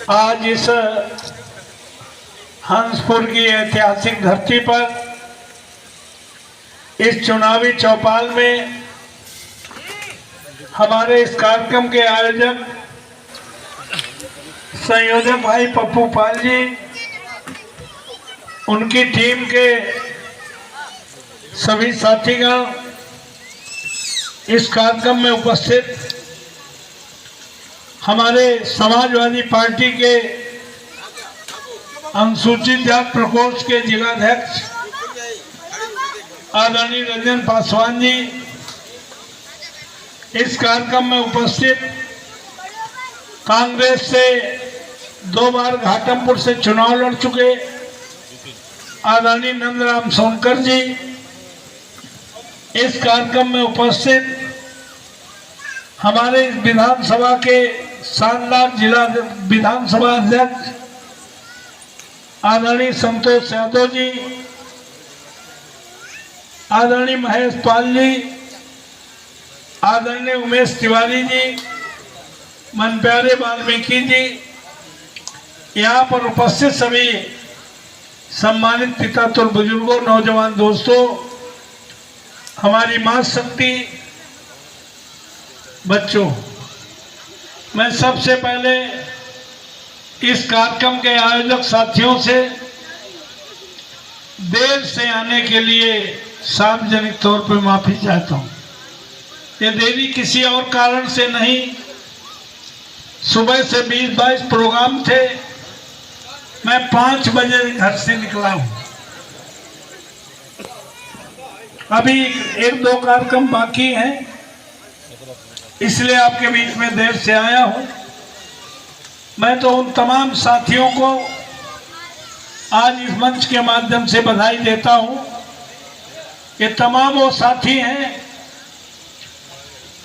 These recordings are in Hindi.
आज इस हंसपुर की ऐतिहासिक धरती पर इस चुनावी चौपाल में हमारे इस कार्यक्रम के आयोजक संयोजक भाई पप्पू पाल जी, उनकी टीम के सभी साथीगण, इस कार्यक्रम में उपस्थित हमारे समाजवादी पार्टी के अनुसूचित जाति प्रकोष्ठ के जिलाध्यक्ष आदरणीय रंजन पासवान जी, इस कार्यक्रम में उपस्थित कांग्रेस से 2 बार घाटमपुर से चुनाव लड़ चुके आदरणीय नंदराम सोनकर जी, इस कार्यक्रम में उपस्थित हमारे विधानसभा के शानदार जिला विधानसभा अध्यक्ष आदरणीय संतोष यादव जी, आदरणीय महेश पाल जी, आदरणीय उमेश तिवारी जी, मन प्यारे वाल्मीकि जी, यहाँ पर उपस्थित सभी सम्मानित पिता तुल्य बुजुर्गों, नौजवान दोस्तों, हमारी मां शक्ति बच्चों, मैं सबसे पहले इस कार्यक्रम के आयोजक साथियों से देर से आने के लिए सार्वजनिक तौर पर माफी चाहता हूं। ये देरी किसी और कारण से नहीं, सुबह से 20-22 प्रोग्राम थे, मैं 5 बजे घर से निकला हूं। अभी 1-2 कार्यक्रम बाकी हैं, इसलिए आपके बीच में देर से आया हूं। मैं तो उन तमाम साथियों को आज इस मंच के माध्यम से बधाई देता हूं। ये तमाम वो साथी हैं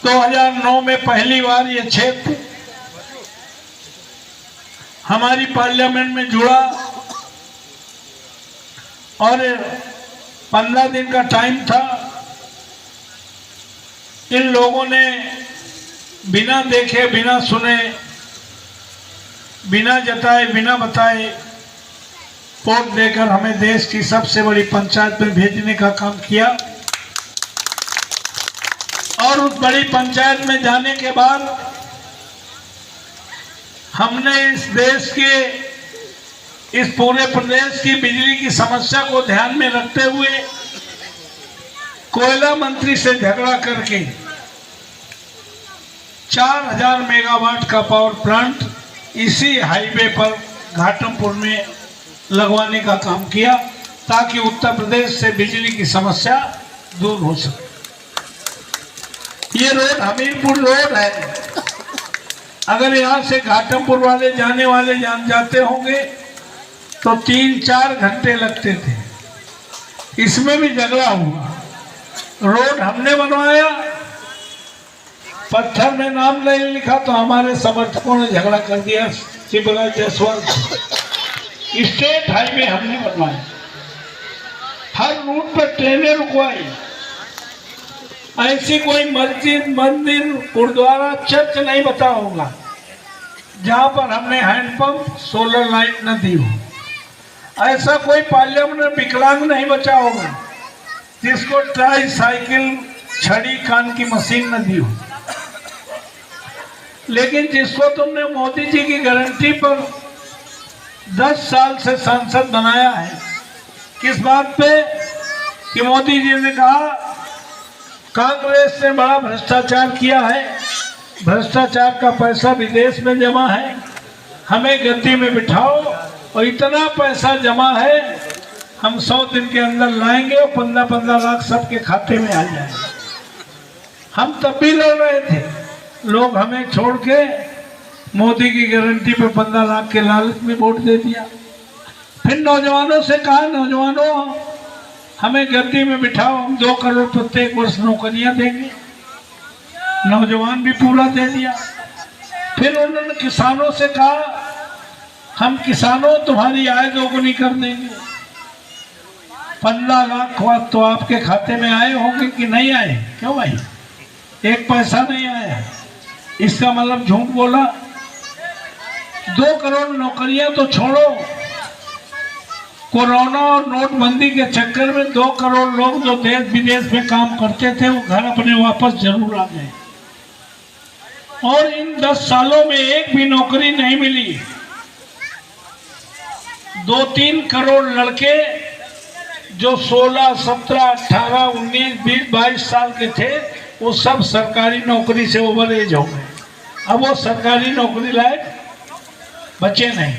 2009 में पहली बार ये क्षेत्र हमारी पार्लियामेंट में जुड़ा और 15 दिन का टाइम था। इन लोगों ने बिना देखे, बिना सुने, बिना जताए, बिना बताए वोट देकर हमें देश की सबसे बड़ी पंचायत में भेजने का काम किया। और उस बड़ी पंचायत में जाने के बाद हमने इस देश के, इस पूरे प्रदेश की बिजली की समस्या को ध्यान में रखते हुए कोयला मंत्री से झगड़ा करके 4000 मेगावाट का पावर प्लांट इसी हाईवे पर घाटमपुर में लगवाने का काम किया, ताकि उत्तर प्रदेश से बिजली की समस्या दूर हो सके। ये रोड हमीरपुर रोड है। अगर यहाँ से घाटमपुर वाले जाने वाले जाते होंगे तो 3-4 घंटे लगते थे। इसमें भी झगड़ा हुआ। रोड हमने बनवाया, पत्थर में नाम नहीं लिखा तो हमारे समर्थकों ने झगड़ा कर दिया। शिवराज जयसवाल स्टेट हाईवे हमने बनवाया, हर रूट पर ट्रेनें रुकवाई। ऐसी कोई मस्जिद, मंदिर, गुरुद्वारा, चर्च नहीं बता होगा जहां पर हमने हैंडपंप, सोलर लाइट न दी हो। ऐसा कोई पार्लियामेंट में विकलांग नहीं बचा होगा जिसको ट्राई साइकिल, छड़ी, कान की मशीन न दी हो। लेकिन जिसको तुमने मोदी जी की गारंटी पर 10 साल से सांसद बनाया है, किस बात पे कि मोदी जी ने कहा कांग्रेस ने बड़ा भ्रष्टाचार किया है, भ्रष्टाचार का पैसा विदेश में जमा है, हमें गद्दी में बिठाओ और इतना पैसा जमा है हम 100 दिन के अंदर लाएंगे और 15-15 लाख सबके खाते में आ जाएंगे। हम तब भी लड़ रहे थे, लोग हमें छोड़ के मोदी की गारंटी पे 15 लाख के लालच में वोट दे दिया। फिर नौजवानों से कहा, नौजवानों हमें गद्दी में बिठाओ, हम 2 करोड़ प्रत्येक वर्ष नौकरियां देंगे। नौजवान भी पूरा दे दिया। फिर उन्होंने किसानों से कहा, हम किसानों तुम्हारी आय दोगुनी कर देंगे। 15 लाख तो आपके खाते में आए होंगे कि नहीं आए? क्यों भाई? 1 पैसा नहीं आया। इसका मतलब झूठ बोला। 2 करोड़ नौकरियां तो छोड़ो, कोरोना और नोटबंदी के चक्कर में 2 करोड़ लोग जो देश विदेश में काम करते थे वो घर अपने वापस जरूर आ गए। और इन 10 सालों में एक भी नौकरी नहीं मिली। 2-3 करोड़ लड़के जो 16, 17, 18, 19, 20, 22 साल के थे वो सब सरकारी नौकरी से ओवर एज हो गए। अब वो सरकारी नौकरी लायक बचे नहीं।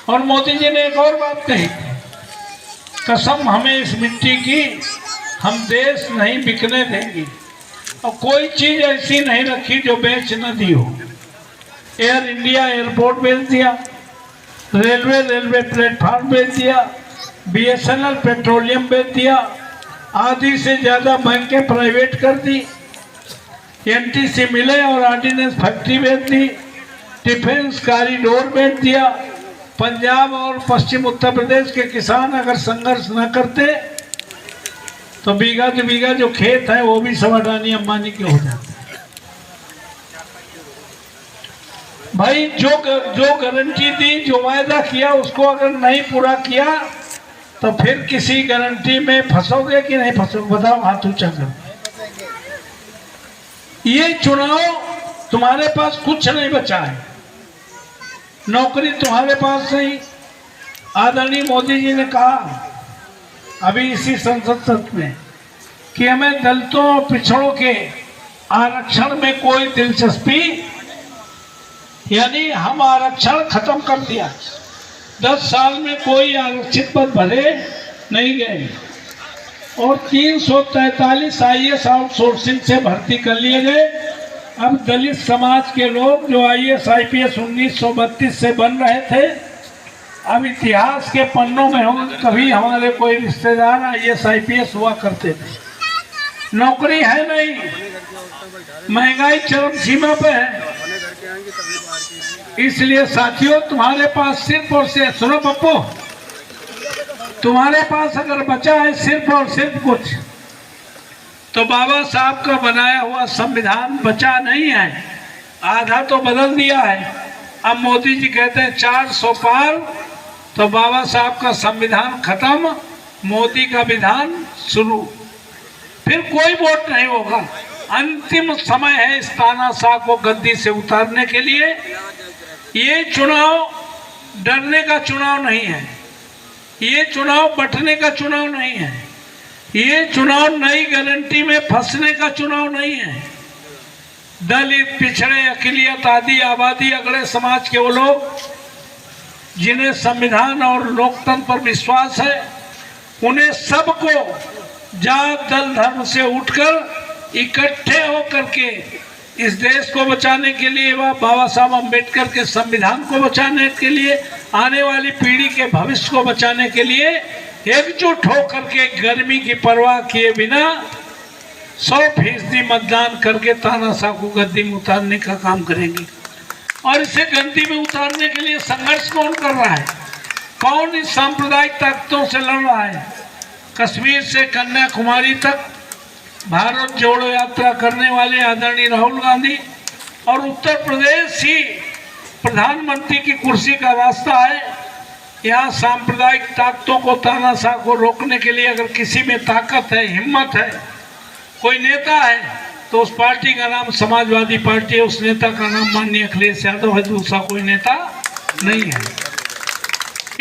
और मोदी जी ने एक और बात कही, कसम हमें इस मिट्टी की, हम देश नहीं बिकने देंगे और कोई चीज ऐसी नहीं रखी जो बेच न दी हो। एयर इंडिया एयरपोर्ट बेच दिया, रेलवे प्लेटफॉर्म बेच दिया, BSNL पेट्रोलियम बेच दिया, आधी से ज्यादा बैंकें प्राइवेट कर दी, NTC मिले और ऑर्डिनेंस फैक्ट्री बेच दी, डिफेंस कॉरिडोर बेच दिया। पंजाब और पश्चिम उत्तर प्रदेश के किसान अगर संघर्ष न करते तो बीघा के बीघा जो खेत है वो भी सब अडानी अंबानी के हो जाते। भाई जो गारंटी दी, जो वायदा किया, उसको अगर नहीं पूरा किया तो फिर किसी गारंटी में फंसोगे कि नहीं फंसोगे? बताओ, हाथ ऊंचा करो। ये चुनाव तुम्हारे पास कुछ नहीं बचा है, नौकरी तुम्हारे पास नहीं। आदरणीय मोदी जी ने कहा अभी इसी संसद सत्र में कि हमें दलितों और पिछड़ों के आरक्षण में कोई दिलचस्पी, यानी हम आरक्षण खत्म कर दिया। 10 साल में कोई आरक्षित पद भरे नहीं गए और 343 IAS आउटसोर्सिंग से भर्ती कर लिए गए। अब दलित समाज के लोग जो IAS IPS 1932 से बन रहे थे, अब इतिहास के पन्नों में हम कभी हमारे कोई रिश्तेदार IAS IPS हुआ करते थे। नौकरी है नहीं, महंगाई चरम सीमा पे है। इसलिए साथियों, तुम्हारे पास सिर्फ और सिर्फ, सुनो पप्पू, तुम्हारे पास अगर बचा है सिर्फ और सिर्फ कुछ, तो बाबा साहब का बनाया हुआ संविधान बचा नहीं है, आधा तो बदल दिया है। अब मोदी जी कहते हैं 400 पार, तो बाबा साहब का संविधान खत्म, मोदी का विधान शुरू। फिर कोई वोट नहीं होगा। अंतिम समय है इस तानाशाह को गद्दी से उतारने के लिए। ये चुनाव डरने का चुनाव नहीं है, ये चुनाव बंटने का चुनाव नहीं है, ये चुनाव नई गारंटी में फंसने का चुनाव नहीं है। दलित, पिछड़े, अकलियत, आदि आबादी, अगड़े समाज के वो लोग जिन्हें संविधान और लोकतंत्र पर विश्वास है, उन्हें सबको जात, दल, धर्म से उठकर इकट्ठे होकर के इस देश को बचाने के लिए, वह बाबा साहब अम्बेडकर के संविधान को बचाने के लिए, आने वाली पीढ़ी के भविष्य को बचाने के लिए एकजुट होकर के गर्मी की परवाह किए बिना 100% मतदान करके तानाशाह को गद्दी में उतारने का काम करेंगे। और इसे गद्दी में उतारने के लिए संघर्ष कौन कर रहा है? कौन इस सांप्रदायिक ताकतों से लड़ रहा है? कश्मीर से कन्याकुमारी तक भारत जोड़ो यात्रा करने वाले आदरणीय राहुल गांधी, और उत्तर प्रदेश ही प्रधानमंत्री की कुर्सी का रास्ता है। यहाँ सांप्रदायिक ताकतों को, तानाशाह को रोकने के लिए अगर किसी में ताकत है, हिम्मत है, कोई नेता है, तो उस पार्टी का नाम समाजवादी पार्टी है, उस नेता का नाम माननीय अखिलेश यादव है, दूसरा कोई नेता नहीं है।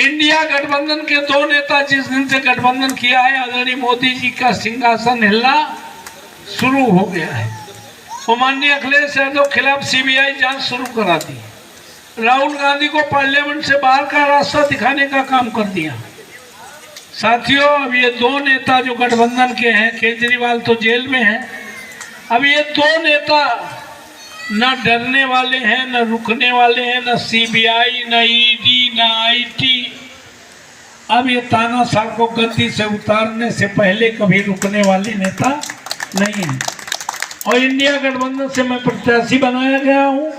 इंडिया गठबंधन के 2 नेता जिस दिन से गठबंधन किया है, आदरणीय मोदी जी का सिंहासन हिलना शुरू हो गया है। वो माननीय अखिलेश यादव खिलाफ CBI जांच शुरू करा दी, राहुल गांधी को पार्लियामेंट से बाहर का रास्ता दिखाने का काम कर दिया। साथियों, अब ये 2 नेता जो गठबंधन के हैं, केजरीवाल तो जेल में हैं, अब ये 2 नेता न डरने वाले हैं, न रुकने वाले हैं, न CBI, न ED, न IT। अब ये तानाशाह को गद्दी से उतारने से पहले कभी रुकने वाले नेता नहीं है। और इंडिया गठबंधन से मैं प्रत्याशी बनाया गया हूँ।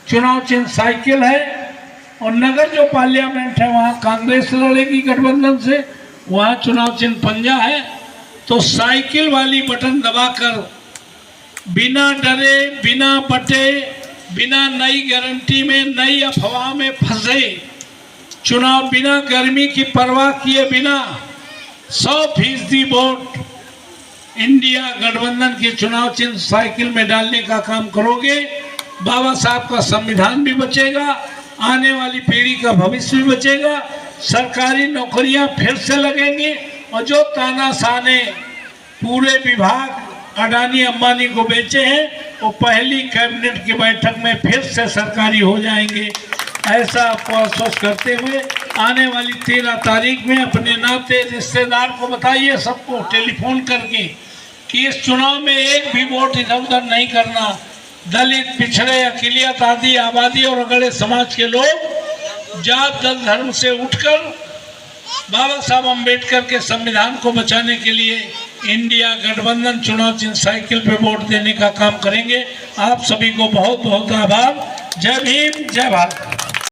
चुनाव चिन्ह साइकिल है और नगर जो पार्लियामेंट है वहाँ कांग्रेस लड़ेगी गठबंधन से, वहाँ चुनाव चिन्ह पंजा है। तो साइकिल वाली बटन दबाकर बिना डरे, बिना बटे बिना नई गारंटी में, नई अफवाह में फंसे, चुनाव बिना गर्मी की परवाह किए बिना 100% वोट इंडिया गठबंधन के चुनाव चिन्ह साइकिल में डालने का काम करोगे, बाबा साहब का संविधान भी बचेगा, आने वाली पीढ़ी का भविष्य भी बचेगा, सरकारी नौकरियां फिर से लगेंगी और जो तानाशाह ने पूरे विभाग अडानी अंबानी को बेचे हैं वो पहली कैबिनेट की बैठक में फिर से सरकारी हो जाएंगे। ऐसा आपको आश्वस्त करते हुए आने वाली 13 तारीख में अपने नाते रिश्तेदार को बताइए, सबको टेलीफोन करके, कि इस चुनाव में एक भी वोट इधर उधर नहीं करना। दलित, पिछड़े, अक़लियत, आदि आबादी और अगड़े समाज के लोग जात दल धर्म से उठकर बाबा साहब अम्बेडकर के संविधान को बचाने के लिए इंडिया गठबंधन चुनाव चिन्ह साइकिल पे वोट देने का काम करेंगे। आप सभी को बहुत बहुत आभार। जय भीम, जय भारत।